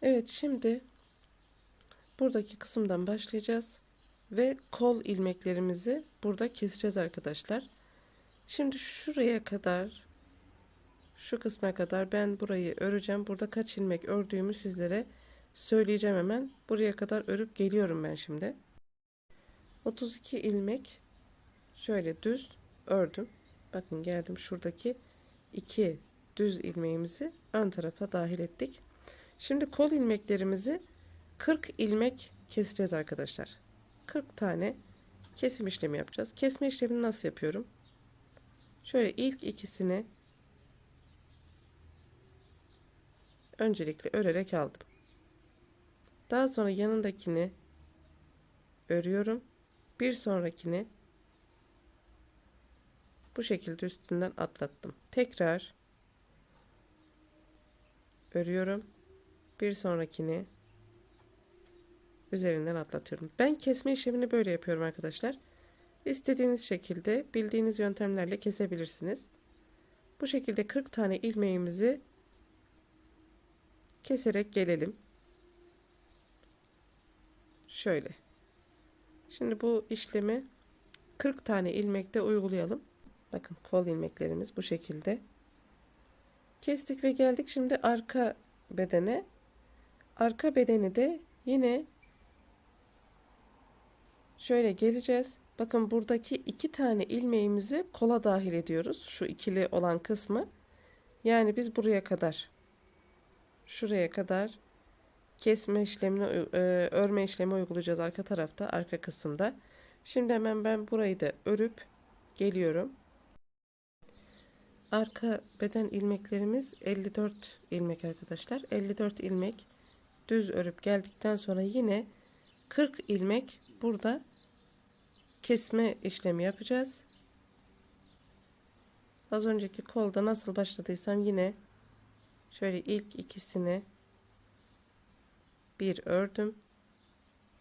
Evet, şimdi buradaki kısımdan başlayacağız ve kol ilmeklerimizi burada keseceğiz arkadaşlar. Şimdi şuraya kadar, şu kısma kadar ben burayı öreceğim. Burada kaç ilmek ördüğümü sizlere söyleyeceğim hemen. Buraya kadar örüp geliyorum ben şimdi. 32 ilmek şöyle düz ördüm. Bakın geldim, şuradaki iki düz ilmeğimizi ön tarafa dahil ettik. Şimdi kol ilmeklerimizi 40 ilmek keseceğiz arkadaşlar. 40 tane kesim işlemi yapacağız. Kesme işlemini nasıl yapıyorum? Şöyle ilk ikisini öncelikle örerek aldım. Daha sonra yanındakini örüyorum. Bir sonrakini bu şekilde üstünden atlattım. Tekrar örüyorum. Bir sonrakini üzerinden atlatıyorum. Ben kesme işlemini böyle yapıyorum arkadaşlar. İstediğiniz şekilde bildiğiniz yöntemlerle kesebilirsiniz. Bu şekilde 40 tane ilmeğimizi keserek gelelim. Şöyle. Şimdi bu işlemi 40 tane ilmekte uygulayalım. Bakın kol ilmeklerimiz bu şekilde. Kestik ve geldik şimdi arka bedene. Arka bedeni de yine şöyle geleceğiz. Bakın buradaki 2 tane ilmeğimizi kola dahil ediyoruz. Şu ikili olan kısmı. Yani biz buraya kadar, şuraya kadar kesme işlemini, örme işlemi uygulayacağız arka tarafta, arka kısımda. Şimdi hemen ben burayı da örüp geliyorum. Arka beden ilmeklerimiz 54 ilmek arkadaşlar. 54 ilmek düz örüp geldikten sonra yine 40 ilmek burada kesme işlemi yapacağız. Az önceki kolda nasıl başladıysam yine şöyle ilk ikisini bir ördüm.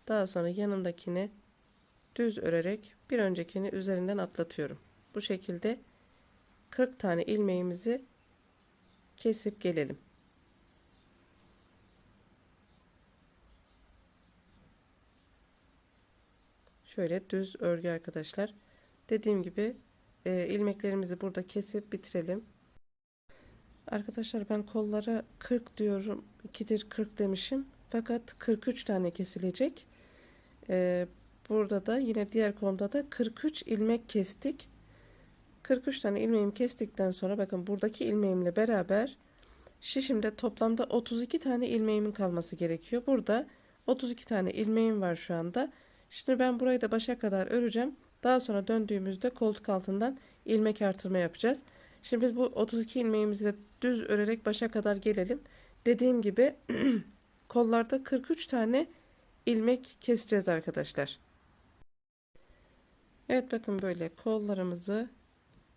Daha sonra yanındakini düz örerek bir öncekini üzerinden atlatıyorum. Bu şekilde 40 tane ilmeğimizi kesip gelelim. Şöyle düz örgü arkadaşlar. Dediğim gibi ilmeklerimizi burada kesip bitirelim. Arkadaşlar ben kollara 40 diyorum. 2'dir 40 demişim. Fakat 43 tane kesilecek. E, Burada da yine diğer kolumda da 43 ilmek kestik. 43 tane ilmeğimi kestikten sonra bakın buradaki ilmeğimle beraber şişimde toplamda 32 tane ilmeğimin kalması gerekiyor. Burada 32 tane ilmeğim var şu anda. Şimdi ben burayı da başa kadar öreceğim. Daha sonra döndüğümüzde koltuk altından ilmek artırma yapacağız. Şimdi biz bu 32 ilmeğimizi de düz örerek başa kadar gelelim. Dediğim gibi kollarda 43 tane ilmek keseceğiz arkadaşlar. Evet, bakın böyle kollarımızı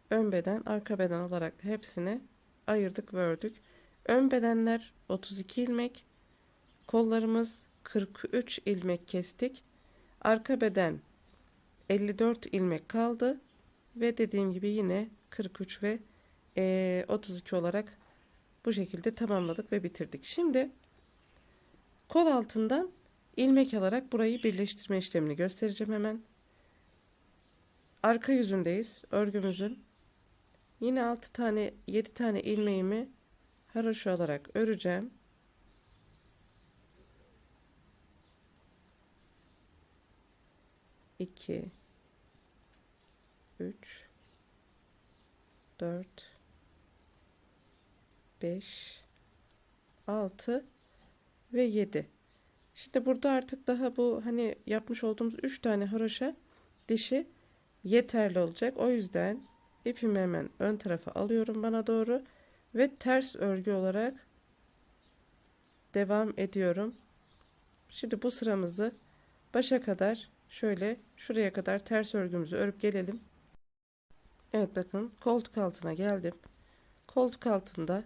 ön beden, arka beden olarak hepsini ayırdık ve ördük. Ön bedenler 32 ilmek, kollarımız 43 ilmek kestik. Arka beden 54 ilmek kaldı ve dediğim gibi yine 43 ve 32 olarak bu şekilde tamamladık ve bitirdik. Şimdi kol altından ilmek alarak burayı birleştirme işlemini göstereceğim hemen. Arka yüzündeyiz örgümüzün. Yine 6 tane 7 tane ilmeğimi haroşa olarak öreceğim. 2 3 4 5 6 ve 7. Şimdi burada artık daha bu hani yapmış olduğumuz 3 tane haroşa dişi yeterli olacak. O yüzden ipimi hemen ön tarafa alıyorum bana doğru ve ters örgü olarak devam ediyorum. Şimdi bu sıramızı başa kadar şöyle şuraya kadar ters örgümüzü örüp gelelim. Evet, bakın koltuk altına geldim. Koltuk altında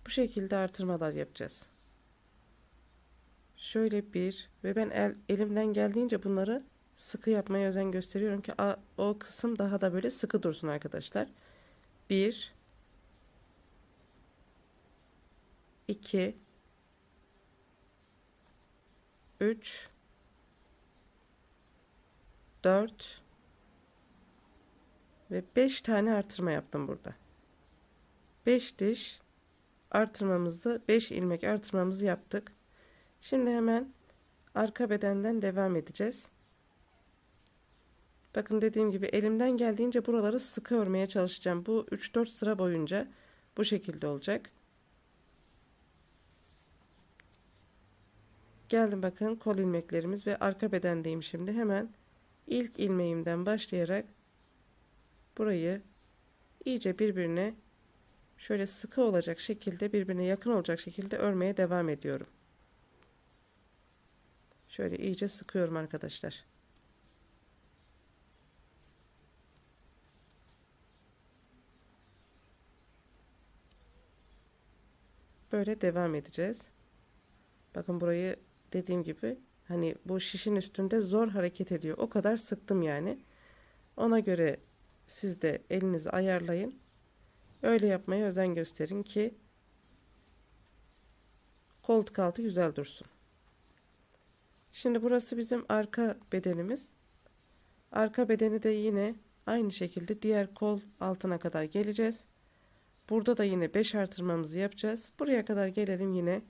bu şekilde artırmalar yapacağız. Şöyle bir ve ben elimden geldiğince bunları sıkı yapmaya özen gösteriyorum ki o kısım daha da böyle sıkı dursun arkadaşlar. 1 2, 3, 4 ve 5 tane artırma yaptım burada. 5 diş artırmamızı, 5 ilmek artırmamızı yaptık. Şimdi hemen arka bedenden devam edeceğiz. Bakın dediğim gibi elimden geldiğince buraları sıkı örmeye çalışacağım. Bu 3-4 sıra boyunca bu şekilde olacak. Geldim, bakın kol ilmeklerimiz ve arka bedendeyim şimdi. Hemen ilk ilmeğimden başlayarak burayı iyice birbirine şöyle sıkı olacak şekilde, birbirine yakın olacak şekilde örmeye devam ediyorum. Şöyle iyice sıkıyorum arkadaşlar. Böyle devam edeceğiz. Bakın burayı dediğim gibi hani bu şişin üstünde zor hareket ediyor. O kadar sıktım yani. Ona göre siz de elinizi ayarlayın. Öyle yapmaya özen gösterin ki koltuk altı güzel dursun. Şimdi burası bizim arka bedenimiz. Arka bedeni de yine aynı şekilde diğer kol altına kadar geleceğiz. Burada da yine 5 artırmamızı yapacağız. Buraya kadar gelelim yine.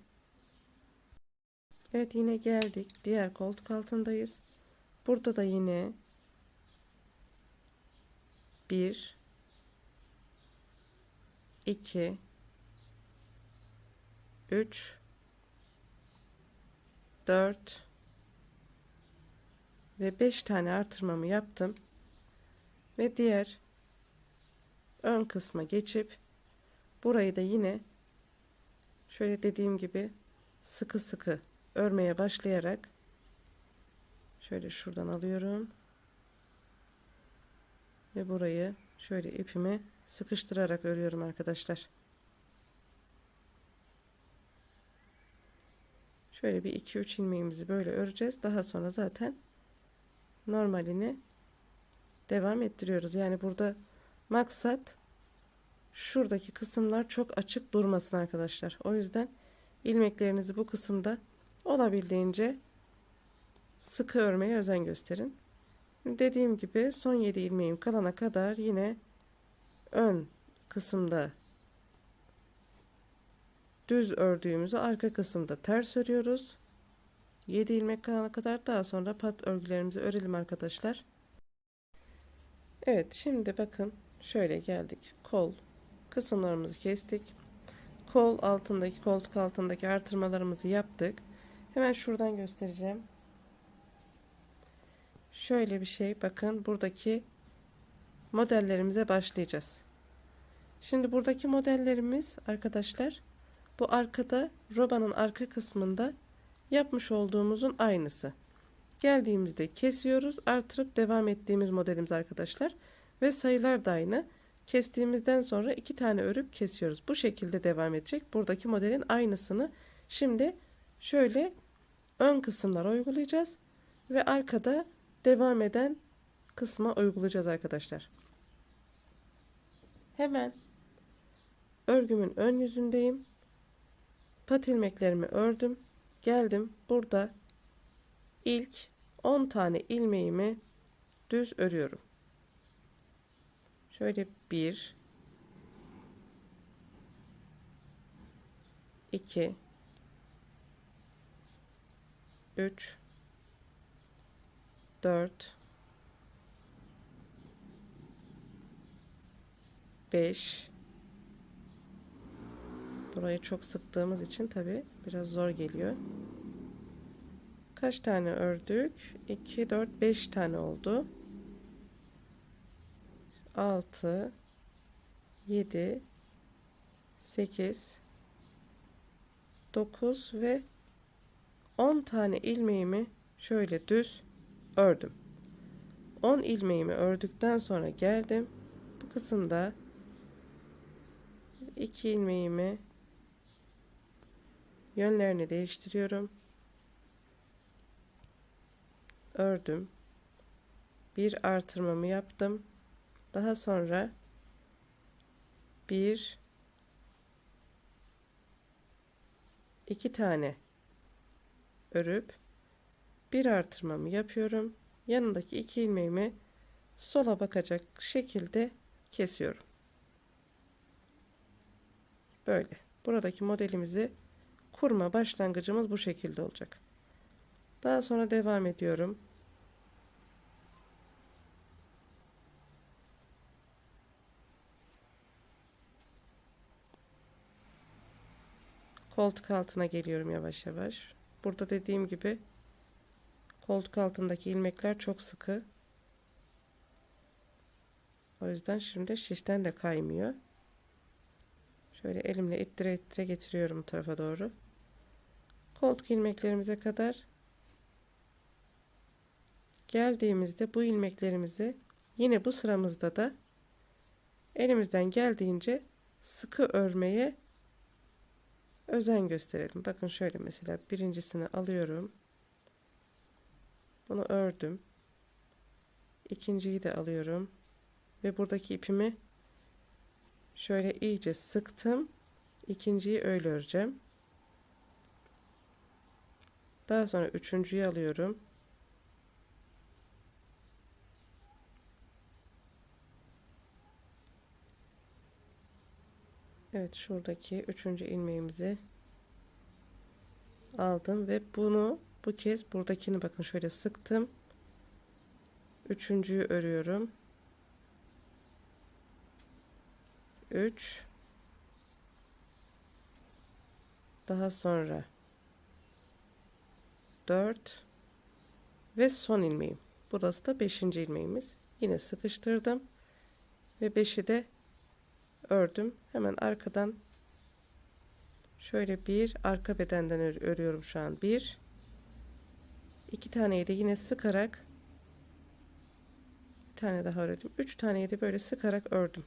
Evet, yine geldik. Diğer koltuk altındayız. Burada da yine 1, 2, 3, 4 ve 5 tane artırmamı yaptım. Ve diğer ön kısma geçip burayı da yine şöyle dediğim gibi sıkı sıkı örmeye başlayarak şöyle şuradan alıyorum ve burayı şöyle ipimi sıkıştırarak örüyorum arkadaşlar. Şöyle bir 2-3 ilmeğimizi böyle öreceğiz. Daha sonra zaten normalini devam ettiriyoruz. Yani burada maksat şuradaki kısımlar çok açık durmasın arkadaşlar. O yüzden ilmeklerinizi bu kısımda olabildiğince sıkı örmeye özen gösterin. Dediğim gibi son 7 ilmeğim kalana kadar yine ön kısımda düz ördüğümüzü arka kısımda ters örüyoruz. 7 ilmek kalana kadar, daha sonra pat örgülerimizi örelim arkadaşlar. Evet, şimdi bakın şöyle geldik. Kol kısımlarımızı kestik. Kol altındaki, koltuk altındaki artırmalarımızı yaptık. Hemen şuradan göstereceğim. Şöyle bir şey, bakın buradaki modellerimize başlayacağız. Şimdi buradaki modellerimiz arkadaşlar, bu arkada robanın arka kısmında yapmış olduğumuzun aynısı. Geldiğimizde kesiyoruz, artırıp devam ettiğimiz modelimiz arkadaşlar ve sayılar da aynı. Kestiğimizden sonra 2 tane örüp kesiyoruz. Bu şekilde devam edecek. Buradaki modelin aynısını şimdi şöyle ön kısımlara uygulayacağız ve arkada devam eden kısma uygulayacağız arkadaşlar. Hemen örgümün ön yüzündeyim. Pat ilmeklerimi ördüm. Geldim, burada ilk 10 tane ilmeğimi düz örüyorum. Şöyle 1, 2, 3, 4, 5. Burayı çok sıktığımız için tabi biraz zor geliyor. Kaç tane ördük? 2, 4, 5 tane oldu. 6, 7, 8, 9 ve 10 tane ilmeğimi şöyle düz ördüm. 10 ilmeğimi ördükten sonra geldim. Bu kısımda 2 ilmeğimi yönlerini değiştiriyorum. Ördüm. Bir artırmamı yaptım. Daha sonra 1, 2 tane örüp bir artırmamı yapıyorum. Yanındaki 2 ilmeğimi sola bakacak şekilde kesiyorum. Böyle. Buradaki modelimizi kurma başlangıcımız bu şekilde olacak. Daha sonra devam ediyorum. Koltuk altına geliyorum yavaş yavaş. Burada dediğim gibi koltuk altındaki ilmekler çok sıkı. O yüzden şimdi şişten de kaymıyor. Şöyle elimle ittire ittire getiriyorum bu tarafa doğru. Koltuk ilmeklerimize kadar geldiğimizde bu ilmeklerimizi yine bu sıramızda da elimizden geldiğince sıkı örmeye özen gösterelim. Bakın şöyle mesela birincisini alıyorum. Bunu ördüm. İkinciyi de alıyorum. Ve buradaki ipimi şöyle iyice sıktım. İkinciyi öyle öreceğim. Daha sonra üçüncüyü alıyorum. Evet, şuradaki üçüncü ilmeğimizi aldım ve bunu bu kez buradakini bakın şöyle sıktım. Üçüncüyü örüyorum. 3, daha sonra 4 ve son ilmeğim. Burası da 5. ilmeğimiz. Yine sıkıştırdım ve 5'i de ördüm. Hemen arkadan şöyle bir arka bedenden örüyorum şu an. 1, 2 taneyi de yine sıkarak bir tane daha ördüm. 3 taneyi de böyle sıkarak ördüm.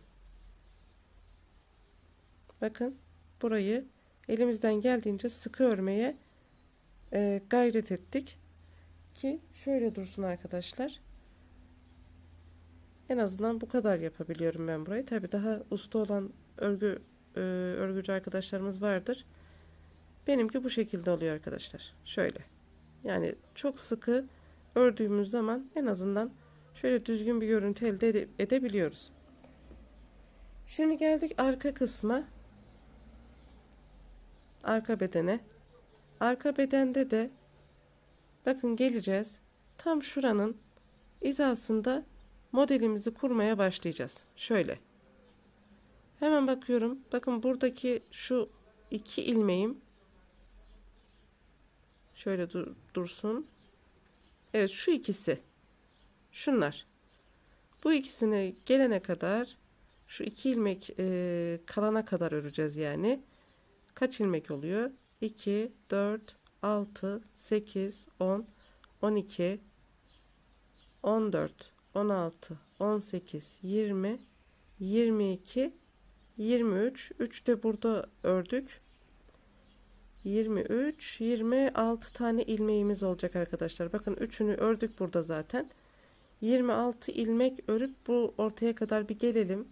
Bakın burayı elimizden geldiğince sıkı örmeye gayret ettik ki şöyle dursun arkadaşlar. En azından bu kadar yapabiliyorum ben burayı. Tabi daha usta olan örgücü arkadaşlarımız vardır. Benimki bu şekilde oluyor arkadaşlar. Şöyle. Yani çok sıkı ördüğümüz zaman en azından şöyle düzgün bir görüntü elde edebiliyoruz. Şimdi geldik arka kısma. Arka bedene. Arka bedende de bakın geleceğiz. Tam şuranın hizasında modelimizi kurmaya başlayacağız. Şöyle. Hemen bakıyorum. Bakın buradaki şu 2 ilmeğim şöyle dursun. Evet, şu ikisi. Şunlar. Bu ikisini gelene kadar şu 2 ilmek kalana kadar öreceğiz yani. Kaç ilmek oluyor? 2, 4, 6, 8, 10, 12, 14, 16, 18, 20, 22, 23. 3 de burada ördük. 23, 26 tane ilmeğimiz olacak arkadaşlar. Bakın 3'ünü ördük burada zaten. 26 ilmek örüp bu ortaya kadar bir gelelim.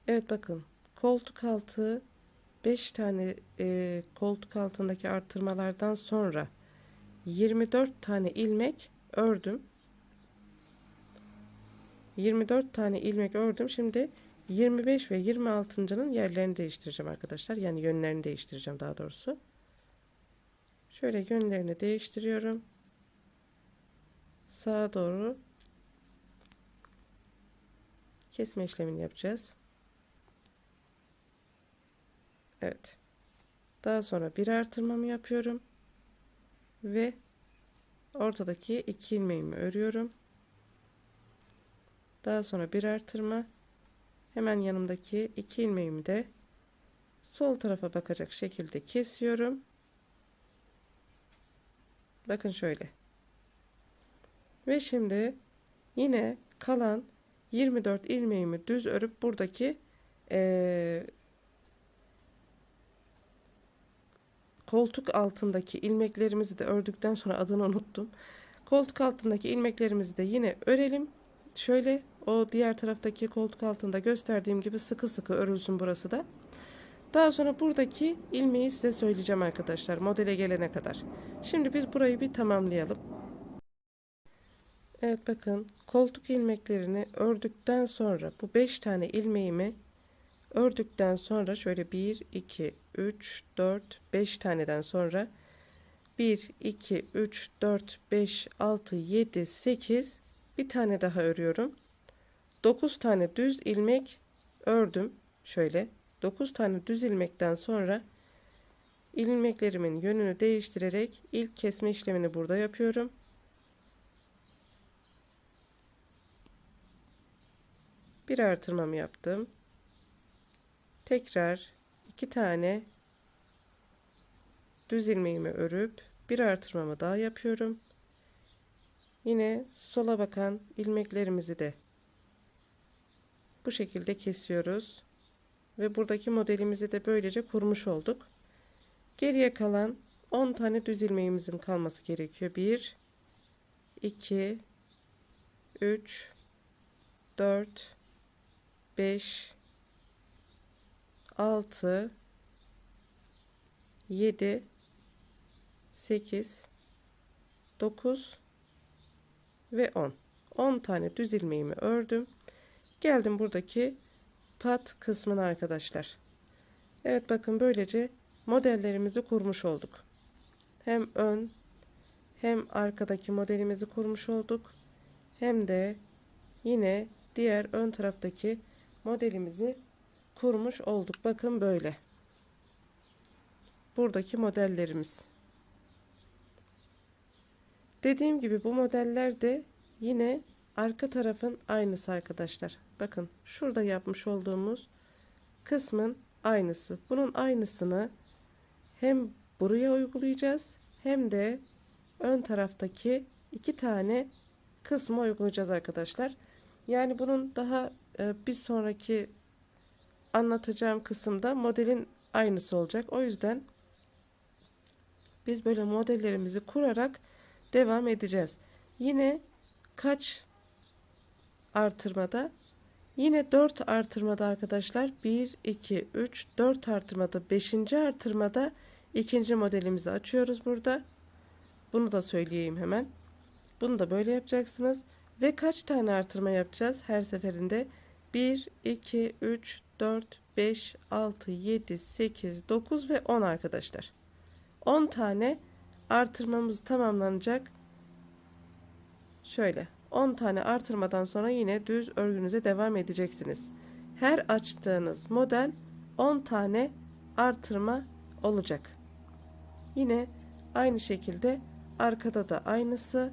Evet, bakın koltuk altı 5 tane koltuk altındaki artırmalardan sonra 24 tane ilmek ördüm. 24 tane ilmek ördüm. Şimdi 25 ve 26.'nın yerlerini değiştireceğim arkadaşlar. Yani yönlerini değiştireceğim daha doğrusu. Şöyle yönlerini değiştiriyorum. Sağa doğru kesme işlemini yapacağız. Evet. Daha sonra bir artırmamı yapıyorum. Ve ortadaki 2 ilmeğimi örüyorum. Daha sonra bir artırma. Hemen yanımdaki 2 ilmeğimi de sol tarafa bakacak şekilde kesiyorum. Bakın şöyle. Ve şimdi yine kalan 24 ilmeğimi düz örüp buradaki koltuk altındaki ilmeklerimizi de ördükten sonra adını unuttum. Koltuk altındaki ilmeklerimizi de yine örelim. Şöyle o diğer taraftaki koltuk altında gösterdiğim gibi sıkı sıkı örülsün burası da. Daha sonra buradaki ilmeği size söyleyeceğim arkadaşlar, modele gelene kadar. Şimdi biz burayı bir tamamlayalım. Evet, bakın koltuk ilmeklerini ördükten sonra bu 5 tane ilmeğimi ördükten sonra şöyle 1 2 3 4 5 taneden sonra 1 2 3 4 5 6 7 8 bir tane daha örüyorum. 9 tane düz ilmek ördüm. Şöyle 9 tane düz ilmekten sonra ilmeklerimin yönünü değiştirerek ilk kesme işlemini burada yapıyorum. Bir artırmamı yaptım. Tekrar 2 tane düz ilmeğimi örüp bir artırmamı daha yapıyorum. Yine sola bakan ilmeklerimizi de bu şekilde kesiyoruz ve buradaki modelimizi de böylece kurmuş olduk. Geriye kalan 10 tane düz ilmeğimizin kalması gerekiyor. 1 2 3 4 5 6 7 8 9 ve 10. 10 tane düz ilmeğimi ördüm. Geldim buradaki pat kısmına arkadaşlar. Evet, bakın böylece modellerimizi kurmuş olduk. Hem ön hem arkadaki modelimizi kurmuş olduk. Hem de yine diğer ön taraftaki modelimizi kurmuş olduk. Bakın böyle. Buradaki modellerimiz. Dediğim gibi bu modeller de yine arka tarafın aynısı arkadaşlar. Bakın şurada yapmış olduğumuz kısmın aynısı. Bunun aynısını hem buraya uygulayacağız hem de ön taraftaki 2 tane kısmı uygulayacağız arkadaşlar. Yani bunun daha bir sonraki anlatacağım kısımda modelin aynısı olacak. O yüzden biz böyle modellerimizi kurarak devam edeceğiz. Yine kaç artırmada? Yine 4 artırmada arkadaşlar. 1 2 3 4 artırmada, 5. artırmada ikinci modelimizi açıyoruz burada. Bunu da söyleyeyim hemen. Bunu da böyle yapacaksınız. Ve kaç tane artırma yapacağız her seferinde? 1 2 3 4 5 6 7 8 9 ve 10 arkadaşlar. 10 tane artırmamız tamamlanacak. Şöyle 10 tane artırmadan sonra yine düz örgünüze devam edeceksiniz. Her açtığınız model 10 tane artırma olacak. Yine aynı şekilde arkada da aynısı.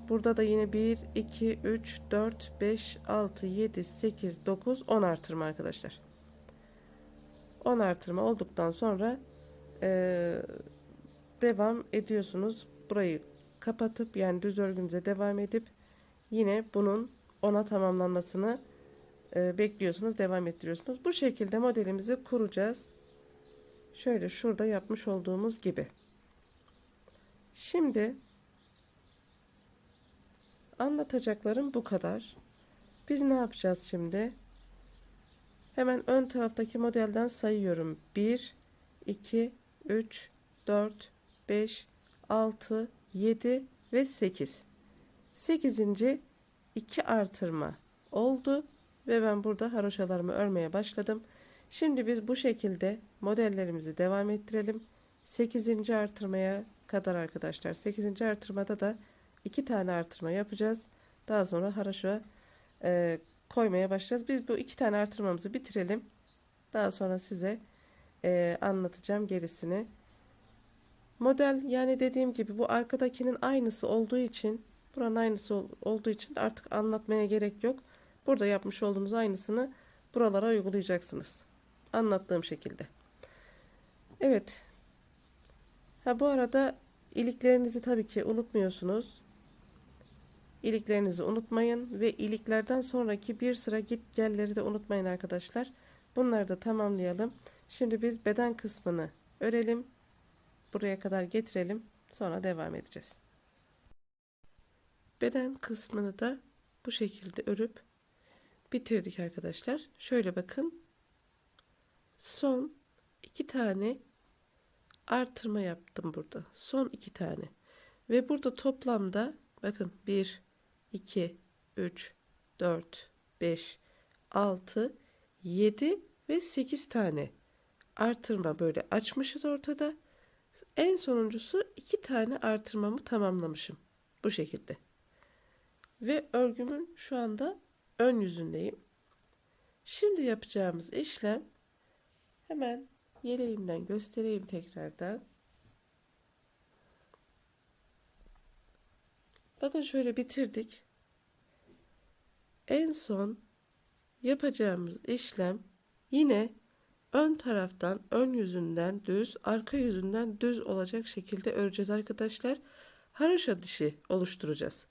Burada da yine 1 2 3 4 5 6 7 8 9 10 artırma arkadaşlar. 10 artırma olduktan sonra devam ediyorsunuz. Burayı kapatıp yani düz örgünüze devam edip yine bunun 10'a tamamlanmasını bekliyorsunuz, devam ettiriyorsunuz. Bu şekilde modelimizi kuracağız. Şöyle şurada yapmış olduğumuz gibi. Şimdi anlatacaklarım bu kadar. Biz ne yapacağız şimdi? Hemen ön taraftaki modelden sayıyorum. 1 2 3 4 5 6 7 ve 8. 8. 2 artırma oldu ve ben burada haroşalarımı örmeye başladım. Şimdi biz bu şekilde modellerimizi devam ettirelim. 8. artırmaya kadar arkadaşlar. 8. artırmada da 2 tane artırma yapacağız. Daha sonra haroşa koymaya başlayacağız. Biz bu 2 tane artırmamızı bitirelim. Daha sonra size anlatacağım gerisini. Model yani dediğim gibi bu arkadakinin aynısı olduğu için, buranın aynısı olduğu için artık anlatmaya gerek yok. Burada yapmış olduğumuz aynısını buralara uygulayacaksınız. Anlattığım şekilde. Evet. Bu arada iliklerinizi tabii ki unutmuyorsunuz. İliklerinizi unutmayın ve iliklerden sonraki bir sıra git gelleri de unutmayın arkadaşlar. Bunları da tamamlayalım. Şimdi biz beden kısmını örelim. Buraya kadar getirelim. Sonra devam edeceğiz. Beden kısmını da bu şekilde örüp bitirdik arkadaşlar. Şöyle bakın. Son 2 tane artırma yaptım burada. Son 2 tane. Ve burada toplamda bakın 1, 2, 3, 4, 5, 6, 7 ve 8 tane artırma böyle açmışız ortada. En sonuncusu 2 tane artırmamı tamamlamışım. Bu şekilde. Ve örgümün şu anda ön yüzündeyim. Şimdi yapacağımız işlem, hemen yeleğimden göstereyim tekrardan. Bakın şöyle bitirdik. En son yapacağımız işlem yine ön taraftan, ön yüzünden düz, arka yüzünden düz olacak şekilde öreceğiz arkadaşlar. Haroşa dişi oluşturacağız.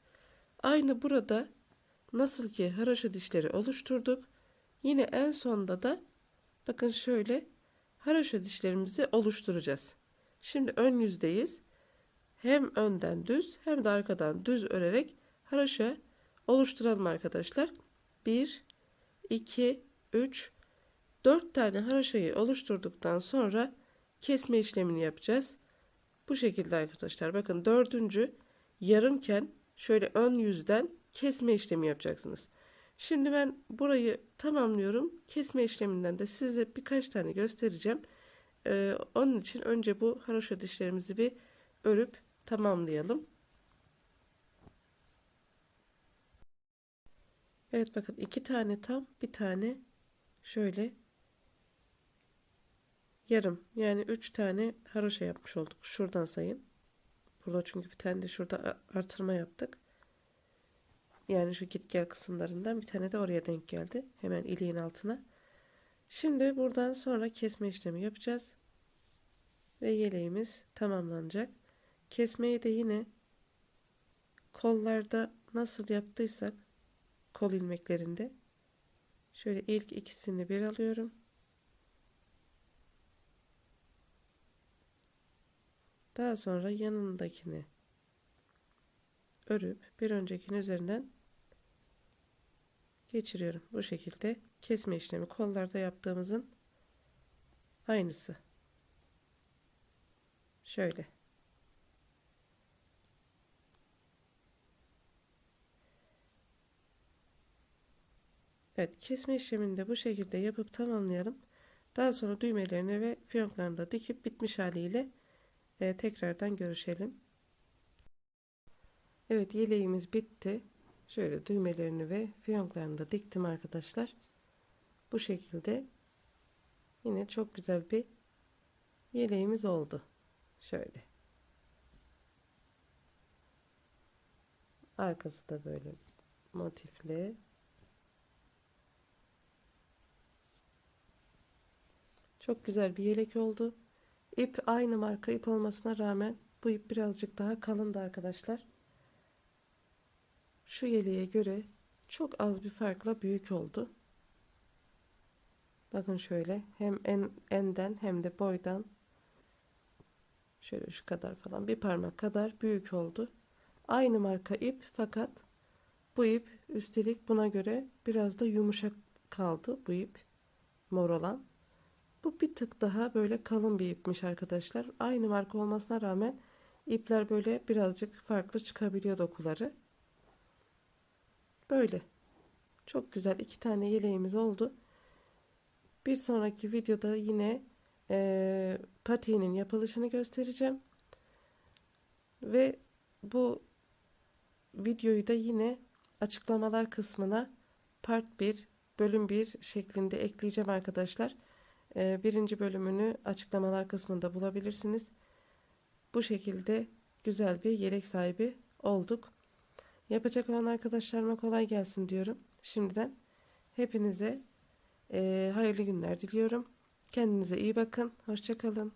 Aynı burada nasıl ki haroşa dişleri oluşturduk. Yine en sonda da bakın şöyle haroşa dişlerimizi oluşturacağız. Şimdi ön yüzdeyiz. Hem önden düz hem de arkadan düz örerek haroşa oluşturalım arkadaşlar. 1, 2, 3, 4 tane haroşayı oluşturduktan sonra kesme işlemini yapacağız. Bu şekilde arkadaşlar. Bakın dördüncü yarımken şöyle ön yüzden kesme işlemi yapacaksınız. Şimdi ben burayı tamamlıyorum. Kesme işleminden de size birkaç tane göstereceğim. Onun için önce bu haroşa dişlerimizi bir örüp tamamlayalım. Evet bakın 2 tane tam, bir tane şöyle yarım, yani 3 tane haroşa yapmış olduk. Şuradan sayın. Burada çünkü bir tane de şurada artırma yaptık. Yani şu git gel kısımlarından bir tane de oraya denk geldi. Hemen iliğin altına. Şimdi buradan sonra kesme işlemi yapacağız. Ve yeleğimiz tamamlanacak. Kesmeyi de yine kollarda nasıl yaptıysak, kol ilmeklerinde şöyle ilk ikisini bir alıyorum. Daha sonra yanındakini örüp bir öncekinin üzerinden geçiriyorum. Bu şekilde kesme işlemi kollarda yaptığımızın aynısı. Şöyle. Evet, kesme işlemini de bu şekilde yapıp tamamlayalım. Daha sonra düğmelerini ve fiyonklarını da dikip bitmiş haliyle tekrardan görüşelim. Evet, yeleğimiz bitti. Şöyle düğmelerini ve fiyonklarını da diktim arkadaşlar. Bu şekilde yine çok güzel bir yeleğimiz oldu. Şöyle. Arkası da böyle motifli. Çok güzel bir yelek oldu. İp aynı marka ip olmasına rağmen bu ip birazcık daha kalındı arkadaşlar. Şu yeleğe göre çok az bir farkla büyük oldu. Bakın şöyle hem enden hem de boydan şöyle şu kadar falan, bir parmak kadar büyük oldu. Aynı marka ip, fakat bu ip üstelik buna göre biraz da yumuşak kaldı, bu ip mor olan. Bu bir tık daha böyle kalın bir ipmiş arkadaşlar. Aynı marka olmasına rağmen ipler böyle birazcık farklı çıkabiliyor dokuları. Böyle. Çok güzel 2 tane yeleğimiz oldu. Bir sonraki videoda yine patiğinin yapılışını göstereceğim. Ve bu videoyu da yine açıklamalar kısmına part 1, bölüm 1 şeklinde ekleyeceğim arkadaşlar. Birinci bölümünü açıklamalar kısmında bulabilirsiniz. Bu şekilde güzel bir yelek sahibi olduk. Yapacak olan arkadaşlarıma kolay gelsin diyorum. Şimdiden hepinize hayırlı günler diliyorum. Kendinize iyi bakın. Hoşça kalın.